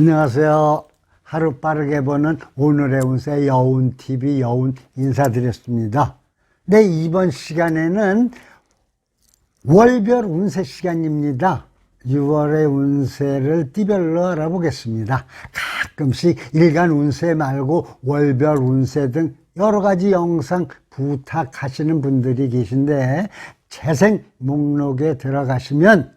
안녕하세요. 하루 빠르게 보는 오늘의 운세 여운TV 여운 인사드렸습니다. 네, 이번 시간에는 월별 운세 시간입니다. 6월의 운세를 띠별로 알아보겠습니다. 가끔씩 일간 운세 말고 월별 운세 등 여러 가지 영상 부탁하시는 분들이 계신데 재생 목록에 들어가시면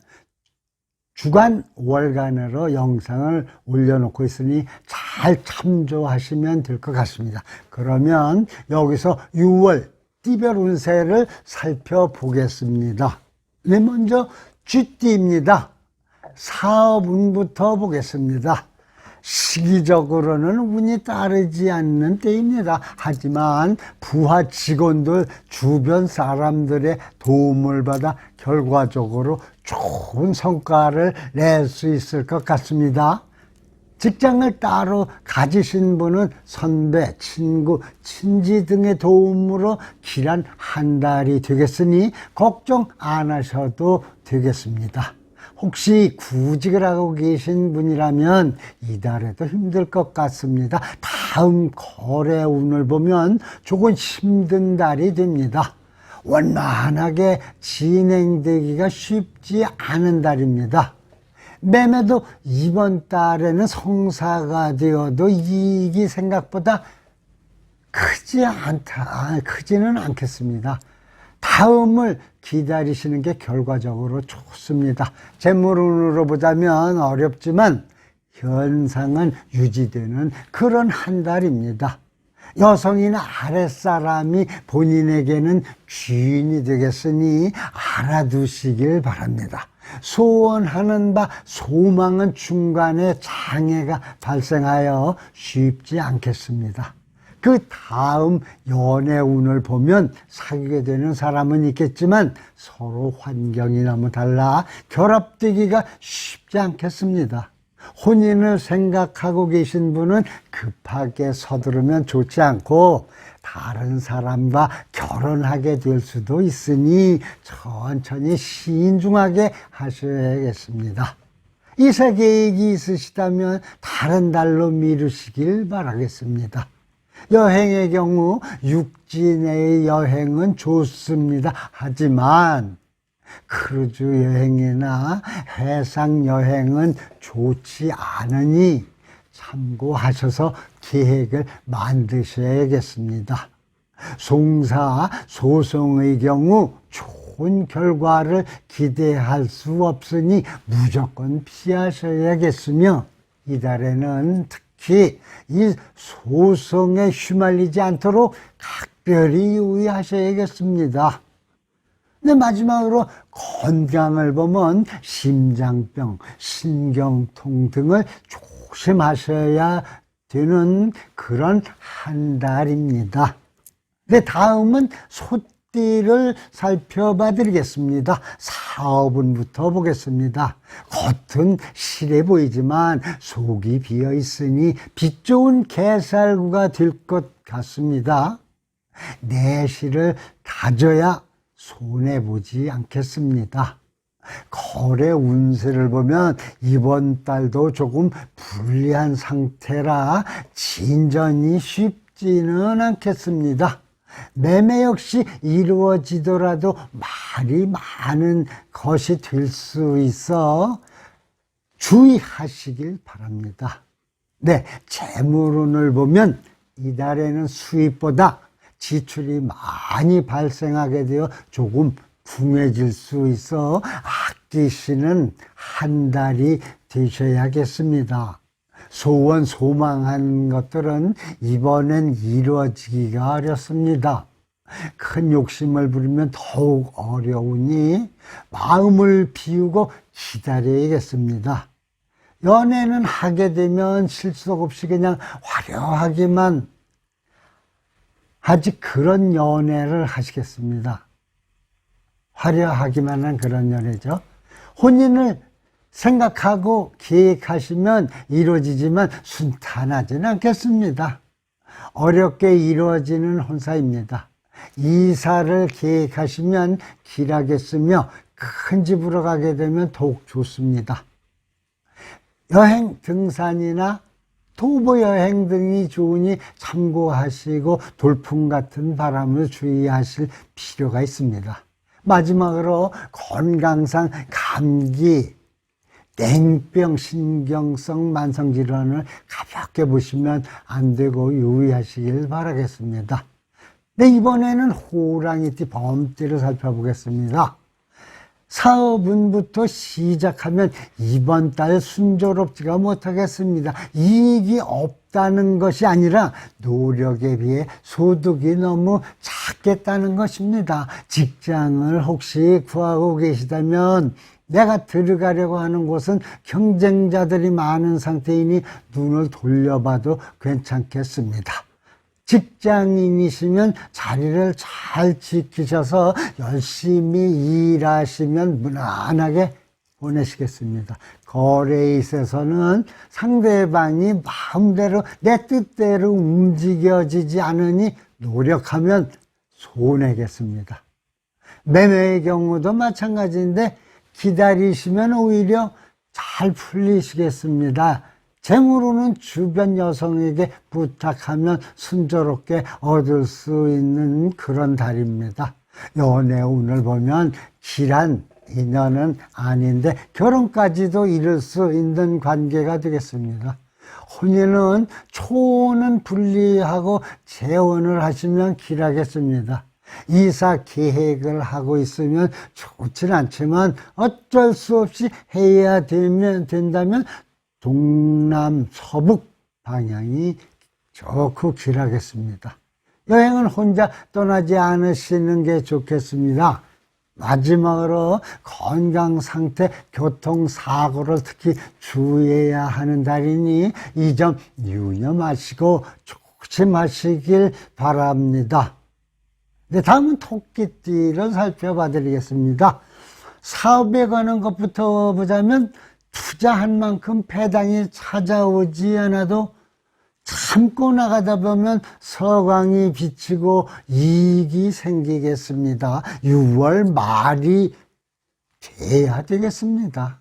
주간 월간으로 영상을 올려놓고 있으니 잘 참조하시면 될 것 같습니다. 그러면 여기서 6월 띠별 운세를 살펴보겠습니다. 네, 먼저 쥐띠입니다. 사업운부터 보겠습니다. 시기적으로는 운이 따르지 않는 때입니다. 하지만 부하 직원들 주변 사람들의 도움을 받아 결과적으로 좋은 성과를 낼 수 있을 것 같습니다. 직장을 따로 가지신 분은 선배, 친구, 친지 등의 도움으로 길한 한 달이 되겠으니 걱정 안 하셔도 되겠습니다. 혹시 구직을 하고 계신 분이라면 이달에도 힘들 것 같습니다. 다음 거래 운을 보면 조금 힘든 달이 됩니다. 원만하게 진행되기가 쉽지 않은 달입니다. 매매도 이번 달에는 성사가 되어도 이익이 생각보다 크지는 않겠습니다. 다음을 기다리시는 게 결과적으로 좋습니다. 재물운으로 보자면 어렵지만 현상은 유지되는 그런 한 달입니다. 여성이나 아랫사람이 본인에게는 귀인이 되겠으니 알아두시길 바랍니다. 소원하는 바 소망은 중간에 장애가 발생하여 쉽지 않겠습니다. 그 다음 연애운을 보면 사귀게 되는 사람은 있겠지만 서로 환경이 너무 달라 결합되기가 쉽지 않겠습니다. 혼인을 생각하고 계신 분은 급하게 서두르면 좋지 않고 다른 사람과 결혼하게 될 수도 있으니 천천히 신중하게 하셔야겠습니다. 이사 계획이 있으시다면 다른 달로 미루시길 바라겠습니다. 여행의 경우 육지 내의 여행은 좋습니다. 하지만 크루즈 여행이나 해상 여행은 좋지 않으니 참고하셔서 계획을 만드셔야겠습니다. 송사, 소송의 경우 좋은 결과를 기대할 수 없으니 무조건 피하셔야겠으며 이달에는 특히 이 소송에 휘말리지 않도록 각별히 유의하셔야겠습니다. 네, 마지막으로 건강을 보면 심장병, 신경통 등을 조심하셔야 되는 그런 한 달입니다. 네, 다음은 소띠를 살펴봐 드리겠습니다. 사업운부터 보겠습니다. 겉은 실해 보이지만 속이 비어 있으니 빛 좋은 개살구가 될 것 같습니다. 내실을 다져야 손해보지 않겠습니다. 거래 운세를 보면 이번 달도 조금 불리한 상태라 진전이 쉽지는 않겠습니다. 매매 역시 이루어지더라도 말이 많은 것이 될 수 있어 주의하시길 바랍니다. 네, 재물운을 보면 이달에는 수입보다 지출이 많이 발생하게 되어 조금 궁해질 수 있어 아끼시는 한 달이 되셔야겠습니다. 소원, 소망한 것들은 이번엔 이루어지기가 어렵습니다. 큰 욕심을 부리면 더욱 어려우니 마음을 비우고 기다려야겠습니다. 연애는 하게 되면 실속 없이 그냥 화려하게만 아직 그런 연애를 하시겠습니다. 화려하기만 한 그런 연애죠. 혼인을 생각하고 계획하시면 이루어지지만 순탄하지는 않겠습니다. 어렵게 이루어지는 혼사입니다. 이사를 계획하시면 길하게 쓰며 큰 집으로 가게 되면 더욱 좋습니다. 여행, 등산이나 도보 여행 등이 좋으니 참고하시고 돌풍 같은 바람을 주의하실 필요가 있습니다. 마지막으로 건강상 감기, 냉병, 신경성 만성질환을 가볍게 보시면 안 되고 유의하시길 바라겠습니다. 네, 이번에는 호랑이띠 범띠를 살펴보겠습니다. 사업운부터 시작하면 이번 달 순조롭지가 못하겠습니다. 이익이 없다는 것이 아니라 노력에 비해 소득이 너무 작겠다는 것입니다. 직장을 혹시 구하고 계시다면 내가 들어가려고 하는 곳은 경쟁자들이 많은 상태이니 눈을 돌려봐도 괜찮겠습니다. 직장인이시면 자리를 잘 지키셔서 열심히 일하시면 무난하게 보내시겠습니다. 거래에 있어서는 상대방이 마음대로 내 뜻대로 움직여지지 않으니 노력하면 손해겠습니다. 매매의 경우도 마찬가지인데 기다리시면 오히려 잘 풀리시겠습니다. 재물로는 주변 여성에게 부탁하면 순조롭게 얻을 수 있는 그런 달입니다. 연애 운을 보면 길한 인연은 아닌데 결혼까지도 이룰 수 있는 관계가 되겠습니다. 혼인은 초는 분리하고 재혼을 하시면 길하겠습니다. 이사 계획을 하고 있으면 좋지는 않지만 어쩔 수 없이 해야 된다면 동남 서북 방향이 좋고 길하겠습니다. 여행은 혼자 떠나지 않으시는 게 좋겠습니다. 마지막으로 건강 상태, 교통사고를 특히 주의해야 하는 달이니 이 점 유념하시고 조심하시길 바랍니다. 네, 다음은 토끼띠를 살펴봐 드리겠습니다. 사업에 관한 것부터 보자면 투자한 만큼 배당이 찾아오지 않아도 참고 나가다 보면 서광이 비치고 이익이 생기겠습니다. 6월 말이 돼야 되겠습니다.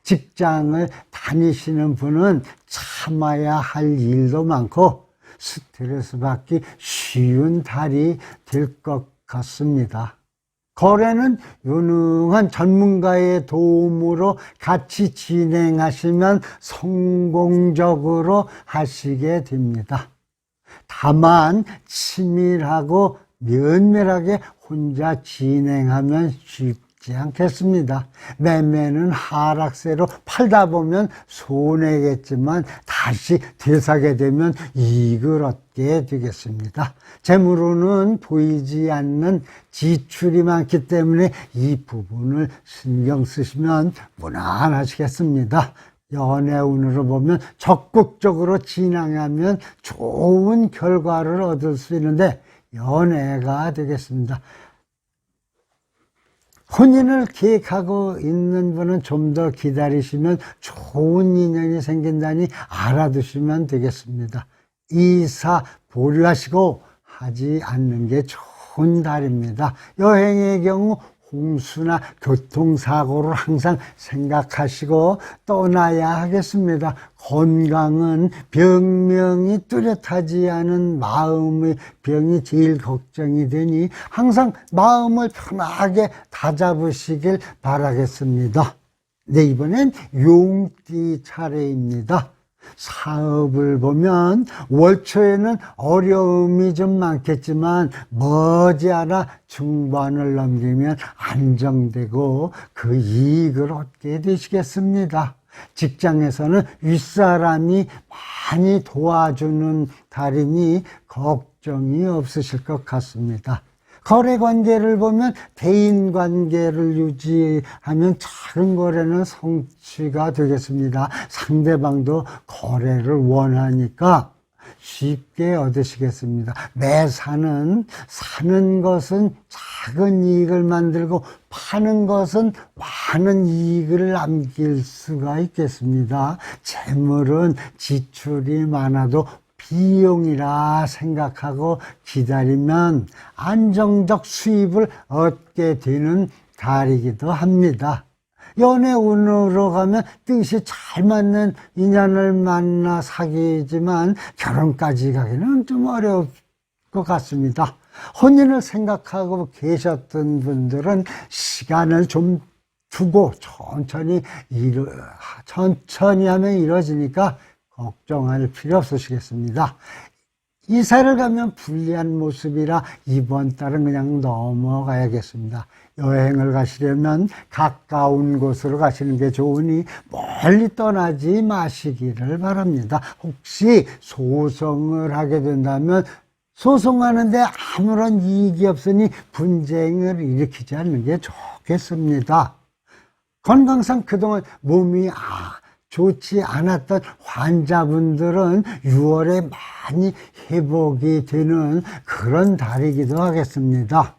직장을 다니시는 분은 참아야 할 일도 많고 스트레스 받기 쉬운 달이 될 것 같습니다. 거래는 유능한 전문가의 도움으로 같이 진행하시면 성공적으로 하시게 됩니다. 다만 치밀하고 면밀하게 혼자 진행하면 쉽지 않겠습니다. 매매는 하락세로 팔다 보면 손해겠지만 다시 되사게 되면 이익을 얻게 되겠습니다. 재물로는 보이지 않는 지출이 많기 때문에 이 부분을 신경 쓰시면 무난하시겠습니다. 연애운으로 보면 적극적으로 진행하면 좋은 결과를 얻을 수 있는데 연애가 되겠습니다. 혼인을 계획하고 있는 분은 좀 더 기다리시면 좋은 인연이 생긴다니 알아두시면 되겠습니다. 이사 보류하시고 하지 않는 게 좋은 달입니다. 여행의 경우 홍수나 교통사고를 항상 생각하시고 떠나야 하겠습니다. 건강은 병명이 뚜렷하지 않은 마음의 병이 제일 걱정이 되니 항상 마음을 편하게 다잡으시길 바라겠습니다. 네, 이번엔 용띠 차례입니다. 사업을 보면 월초에는 어려움이 좀 많겠지만 머지않아 중반을 넘기면 안정되고 그 이익을 얻게 되시겠습니다. 직장에서는 윗사람이 많이 도와주는 달이니 걱정이 없으실 것 같습니다. 거래관계를 보면 대인관계를 유지하면 작은 거래는 성취가 되겠습니다. 상대방도 거래를 원하니까 쉽게 얻으시겠습니다. 매사는 사는 것은 작은 이익을 만들고 파는 것은 많은 이익을 남길 수가 있겠습니다. 재물은 지출이 많아도 비용이라 생각하고 기다리면 안정적 수입을 얻게 되는 달이기도 합니다. 연애 운으로 가면 뜻이 잘 맞는 인연을 만나 사귀지만 결혼까지 가기는 좀 어려울 것 같습니다. 혼인을 생각하고 계셨던 분들은 시간을 좀 두고 천천히 하면 이루어지니까 걱정할 필요 없으시겠습니다. 이사를 가면 불리한 모습이라 이번 달은 그냥 넘어가야겠습니다. 여행을 가시려면 가까운 곳으로 가시는 게 좋으니 멀리 떠나지 마시기를 바랍니다. 혹시 소송을 하게 된다면 소송하는데 아무런 이익이 없으니 분쟁을 일으키지 않는 게 좋겠습니다. 건강상 그동안 몸이 좋지 않았던 환자분들은 6월에 많이 회복이 되는 그런 달이기도 하겠습니다.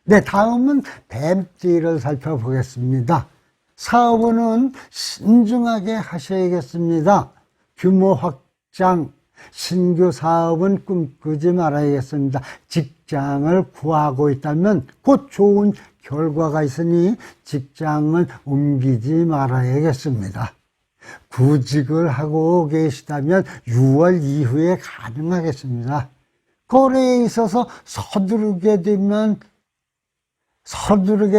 네, 다음은 뱀띠를 살펴보겠습니다. 사업은 신중하게 하셔야겠습니다. 규모 확장, 신규 사업은 꿈꾸지 말아야겠습니다. 직장을 구하고 있다면 곧 좋은 결과가 있으니 직장은 옮기지 말아야겠습니다. 구직을 하고 계시다면 6월 이후에 가능하겠습니다. 거래에 있어서 서두르게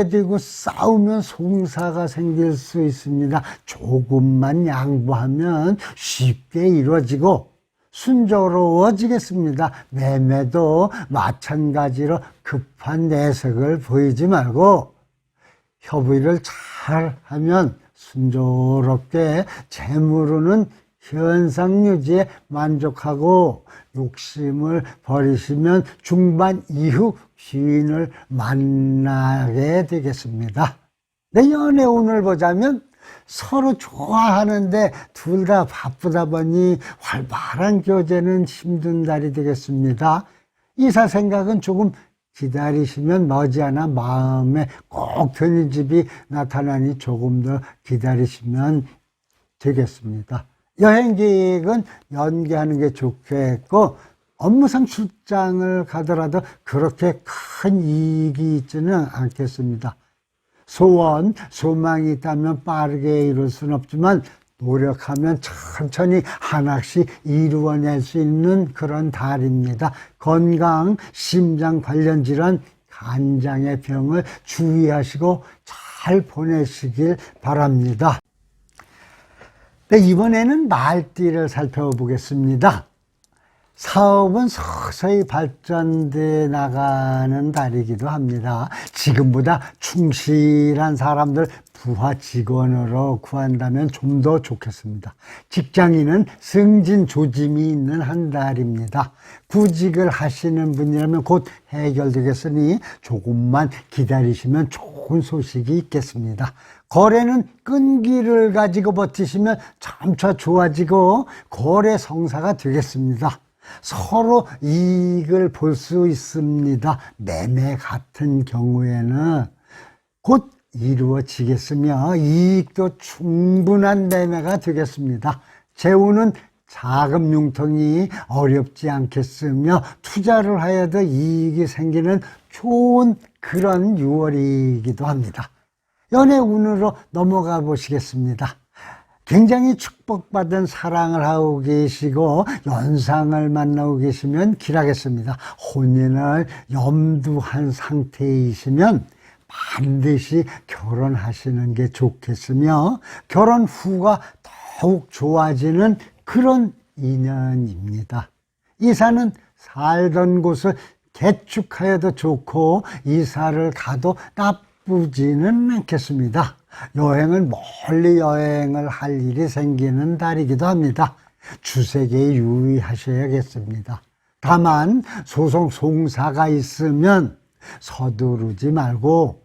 되고 싸우면 송사가 생길 수 있습니다. 조금만 양보하면 쉽게 이루어지고 순조로워지겠습니다. 매매도 마찬가지로 급한 내색을 보이지 말고 협의를 잘 하면 순조롭게 재물로는 현상 유지에 만족하고 욕심을 버리시면 중반 이후 귀인을 만나게 되겠습니다. 내 연애 운을 보자면 서로 좋아하는데 둘 다 바쁘다 보니 활발한 교제는 힘든 달이 되겠습니다. 이사 생각은 조금 기다리시면 머지않아 마음에 꼭 드는 집이 나타나니 조금 더 기다리시면 되겠습니다. 여행 계획은 연기하는 게 좋겠고 업무상 출장을 가더라도 그렇게 큰 이익이 있지는 않겠습니다. 소망이 있다면 빠르게 이룰 수는 없지만 노력하면 천천히 하나씩 이루어낼 수 있는 그런 달입니다. 건강, 심장 관련 질환, 간장의 병을 주의하시고 잘 보내시길 바랍니다. 네, 이번에는 말띠를 살펴보겠습니다. 사업은 서서히 발전돼 나가는 달이기도 합니다. 지금보다 충실한 사람들 부하 직원으로 구한다면 좀 더 좋겠습니다. 직장인은 승진 조짐이 있는 한 달입니다. 구직을 하시는 분이라면 곧 해결되겠으니 조금만 기다리시면 좋은 소식이 있겠습니다. 거래는 끈기를 가지고 버티시면 점차 좋아지고 거래 성사가 되겠습니다. 서로 이익을 볼 수 있습니다. 매매 같은 경우에는 곧 이루어지겠으며 이익도 충분한 매매가 되겠습니다. 재우는 자금 융통이 어렵지 않겠으며 투자를 하여도 이익이 생기는 좋은 그런 6월이기도 합니다. 연애 운으로 넘어가 보시겠습니다. 굉장히 축복받은 사랑을 하고 계시고 연상을 만나고 계시면 길하겠습니다. 혼인을 염두한 상태이시면 반드시 결혼하시는 게 좋겠으며 결혼 후가 더욱 좋아지는 그런 인연입니다. 이사는 살던 곳을 개축하여도 좋고 이사를 가도 나쁘지는 않겠습니다. 여행은 멀리 여행을 할 일이 생기는 달이기도 합니다. 주색에 유의하셔야겠습니다. 다만 소송 송사가 있으면 서두르지 말고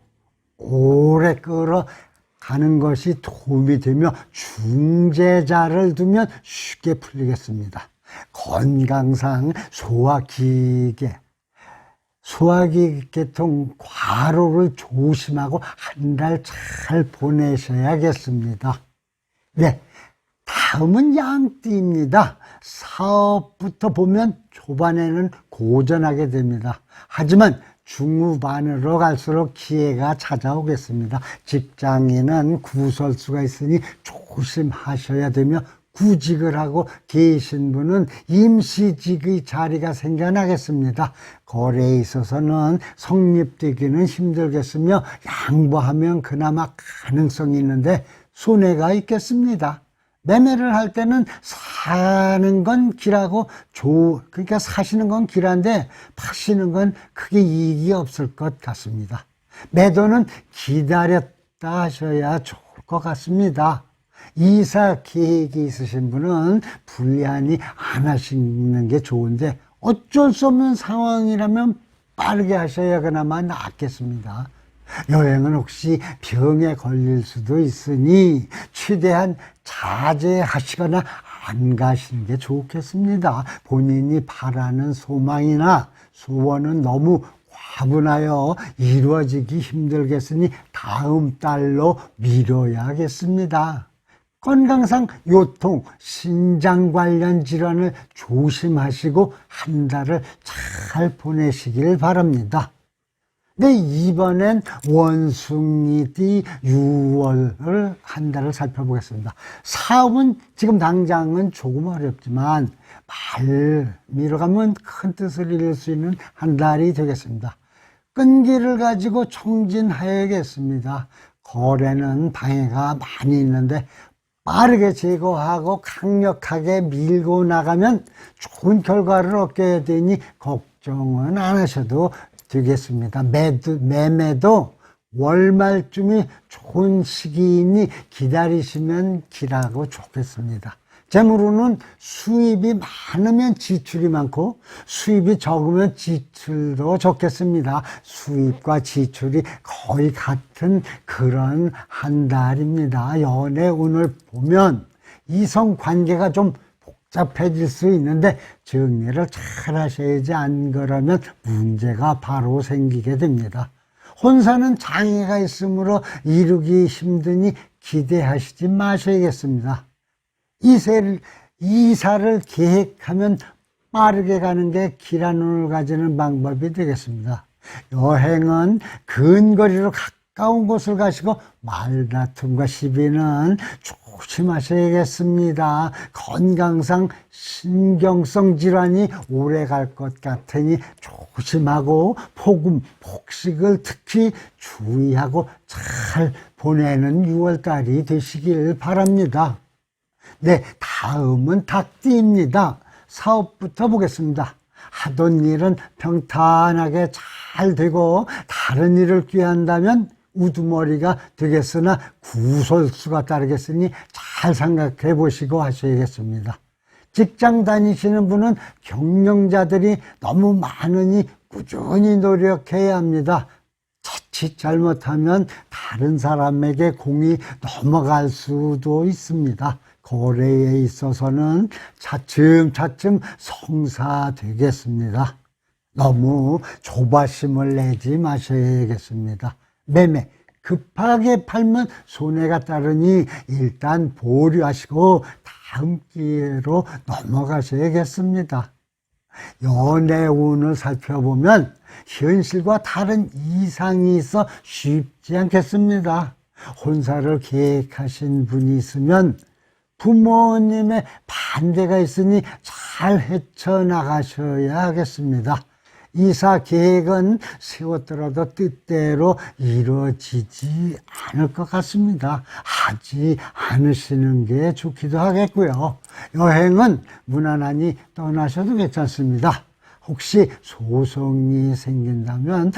오래 끌어가는 것이 도움이 되며 중재자를 두면 쉽게 풀리겠습니다. 건강상 소화기계통 과로를 조심하고 한 달 잘 보내셔야겠습니다. 네, 다음은 양띠입니다. 사업부터 보면 초반에는 고전하게 됩니다. 하지만 중후반으로 갈수록 기회가 찾아오겠습니다. 직장인은 구설수가 있으니 조심하셔야 되며, 구직을 하고 계신 분은 임시직의 자리가 생겨나겠습니다. 거래에 있어서는 성립되기는 힘들겠으며 양보하면 그나마 가능성이 있는데 손해가 있겠습니다. 매매를 할 때는 사는 건 길하고 그러니까 사시는 건 길한데 파시는 건 크게 이익이 없을 것 같습니다. 매도는 기다렸다 하셔야 좋을 것 같습니다. 이사 계획이 있으신 분은 불리하니 안 하시는 게 좋은데 어쩔 수 없는 상황이라면 빠르게 하셔야 그나마 낫겠습니다. 여행은 혹시 병에 걸릴 수도 있으니 최대한 자제하시거나 안 가시는 게 좋겠습니다. 본인이 바라는 소망이나 소원은 너무 과분하여 이루어지기 힘들겠으니 다음 달로 미뤄야겠습니다. 건강상 요통, 신장 관련 질환을 조심하시고 한 달을 잘 보내시길 바랍니다. 네, 이번엔 원숭이띠 6월을 한 달을 살펴보겠습니다. 사업은 지금 당장은 조금 어렵지만 말미로 가면 큰 뜻을 이룰 수 있는 한 달이 되겠습니다. 끈기를 가지고 총진하여야겠습니다. 거래는 방해가 많이 있는데 빠르게 제거하고 강력하게 밀고 나가면 좋은 결과를 얻게 되니 걱정은 안 하셔도 되겠습니다. 매매도 월말쯤이 좋은 시기이니 기다리시면 길하고 좋겠습니다. 재물로는 수입이 많으면 지출이 많고 수입이 적으면 지출도 적겠습니다. 수입과 지출이 거의 같은 그런 한 달입니다. 연애 운을 보면 이성 관계가 좀 복잡해질 수 있는데 정리를 잘 하셔야지, 안 그러면 문제가 바로 생기게 됩니다. 혼사는 장애가 있으므로 이루기 힘드니 기대하시지 마셔야겠습니다. 이사를 계획하면 빠르게 가는 게 길한 운을 가지는 방법이 되겠습니다. 여행은 근거리로 가까운 곳을 가시고 말다툼과 시비는 조심하셔야겠습니다. 건강상 신경성 질환이 오래 갈 것 같으니 조심하고 폭식을 특히 주의하고 잘 보내는 6월달이 되시길 바랍니다. 네, 다음은 닭띠입니다. 사업부터 보겠습니다. 하던 일은 평탄하게 잘 되고 다른 일을 꾀한다면 우두머리가 되겠으나 구설수가 따르겠으니 잘 생각해 보시고 하셔야겠습니다. 직장 다니시는 분은 경영자들이 너무 많으니 꾸준히 노력해야 합니다. 자칫 잘못하면 다른 사람에게 공이 넘어갈 수도 있습니다. 거래에 있어서는 차츰차츰 성사되겠습니다. 너무 조바심을 내지 마셔야겠습니다. 매매, 급하게 팔면 손해가 따르니 일단 보류하시고 다음 기회로 넘어가셔야겠습니다. 연애운을 살펴보면 현실과 다른 이상이 있어 쉽지 않겠습니다. 혼사를 계획하신 분이 있으면 부모님의 반대가 있으니 잘 헤쳐나가셔야 하겠습니다. 이사 계획은 세웠더라도 뜻대로 이루어지지 않을 것 같습니다. 하지 않으시는 게 좋기도 하겠고요. 여행은 무난하니 떠나셔도 괜찮습니다. 혹시 소송이 생긴다면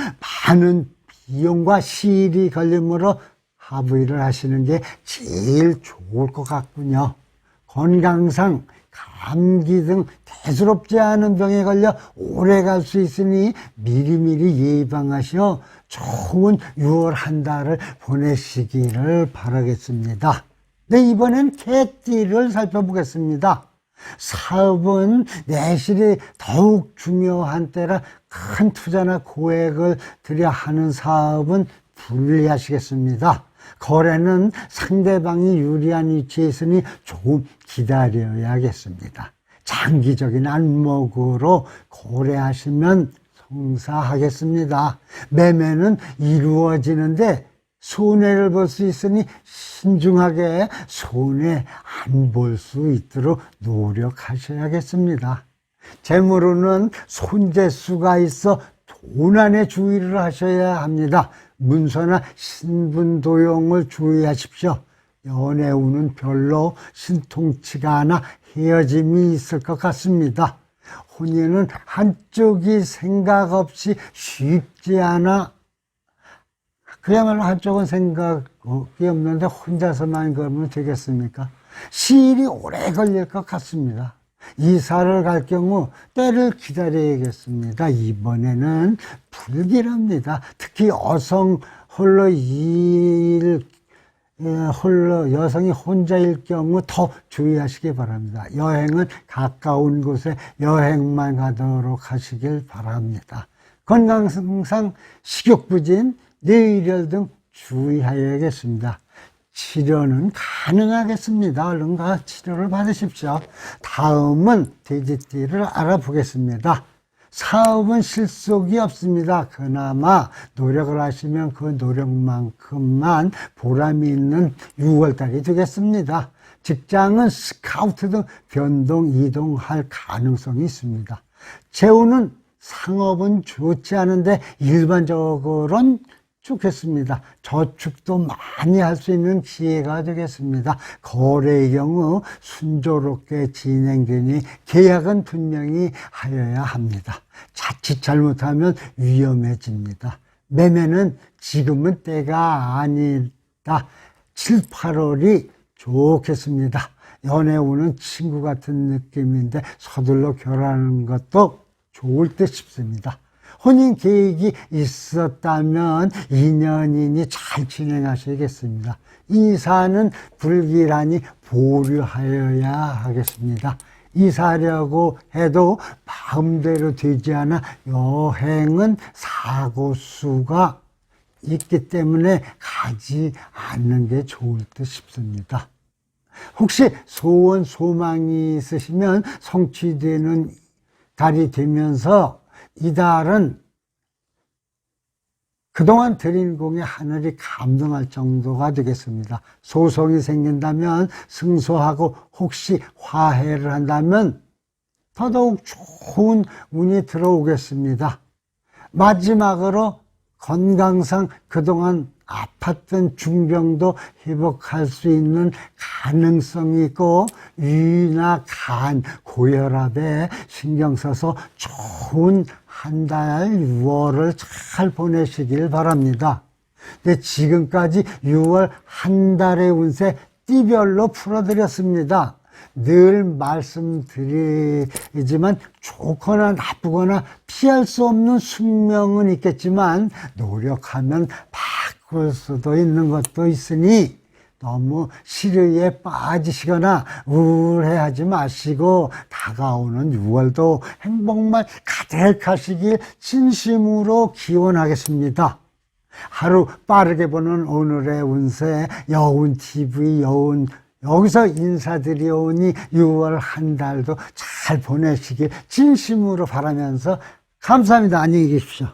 많은 비용과 시일이 걸리므로 합의를 하시는 게 제일 좋을 것 같군요. 건강상 감기 등 대수롭지 않은 병에 걸려 오래 갈 수 있으니 미리미리 예방하시어 좋은 6월 한 달을 보내시기를 바라겠습니다. 네, 이번엔 개띠를 살펴보겠습니다. 사업은 내실이 더욱 중요한 때라 큰 투자나 고액을 들여 하는 사업은 불리하시겠습니다. 거래는 상대방이 유리한 위치에 있으니 조금 기다려야겠습니다. 장기적인 안목으로 거래하시면 성사하겠습니다. 매매는 이루어지는데 손해를 볼 수 있으니 신중하게 손해 안 볼 수 있도록 노력하셔야겠습니다. 재물로는 손재수가 있어 도난에 주의를 하셔야 합니다. 문서나 신분도용을 주의하십시오. 연애운은 별로 신통치가 않아 헤어짐이 있을 것 같습니다. 혼인은 한쪽이 생각 없이 쉽지 않아 그야말로 한쪽은 생각이 없는데 혼자서만 그러면 되겠습니까? 시일이 오래 걸릴 것 같습니다. 이사를 갈 경우 때를 기다려야겠습니다. 이번에는 불길합니다. 특히 여성이 혼자일 경우 더 주의하시기 바랍니다. 여행은 가까운 곳에 여행만 가도록 하시길 바랍니다. 건강상 식욕부진, 뇌일혈 등 주의하여야겠습니다. 치료는 가능하겠습니다. 얼른 가 치료를 받으십시오. 다음은 돼지띠를 알아보겠습니다. 사업은 실속이 없습니다. 그나마 노력을 하시면 그 노력만큼만 보람이 있는 6월달이 되겠습니다. 직장은 스카우트 등 변동, 이동할 가능성이 있습니다. 재우는 상업은 좋지 않은데 일반적으로는 좋겠습니다. 저축도 많이 할 수 있는 기회가 되겠습니다. 거래의 경우 순조롭게 진행되니 계약은 분명히 하여야 합니다. 자칫 잘못하면 위험해집니다. 매매는 지금은 때가 아니다. 7, 8월이 좋겠습니다. 연애운은 친구 같은 느낌인데 서둘러 결혼하는 것도 좋을 듯 싶습니다. 혼인 계획이 있었다면 인연인이 잘 진행하셔야겠습니다. 이사는 불길하니 보류하여야 하겠습니다. 이사하려고 해도 마음대로 되지 않아 여행은 사고수가 있기 때문에 가지 않는 게 좋을 듯 싶습니다. 혹시 소원, 소망이 있으시면 성취되는 달이 되면서 이달은 그동안 드린 공에 하늘이 감동할 정도가 되겠습니다. 소송이 생긴다면 승소하고 혹시 화해를 한다면 더더욱 좋은 운이 들어오겠습니다. 마지막으로 건강상 그동안 아팠던 중병도 회복할 수 있는 가능성이 있고 위나 간, 고혈압에 신경 써서 좋은 한 달 6월을 잘 보내시길 바랍니다. 근데 지금까지 6월 한 달의 운세 띠별로 풀어드렸습니다. 늘 말씀드리지만 좋거나 나쁘거나 피할 수 없는 숙명은 있겠지만 노력하면 바꿀 수도 있는 것도 있으니 너무 시류에 빠지시거나 우울해하지 마시고 다가오는 6월도 행복만 가득하시길 진심으로 기원하겠습니다. 하루 빠르게 보는 오늘의 운세 여운TV 여기서 인사드리오니 6월 한 달도 잘 보내시길 진심으로 바라면서 감사합니다. 안녕히 계십시오.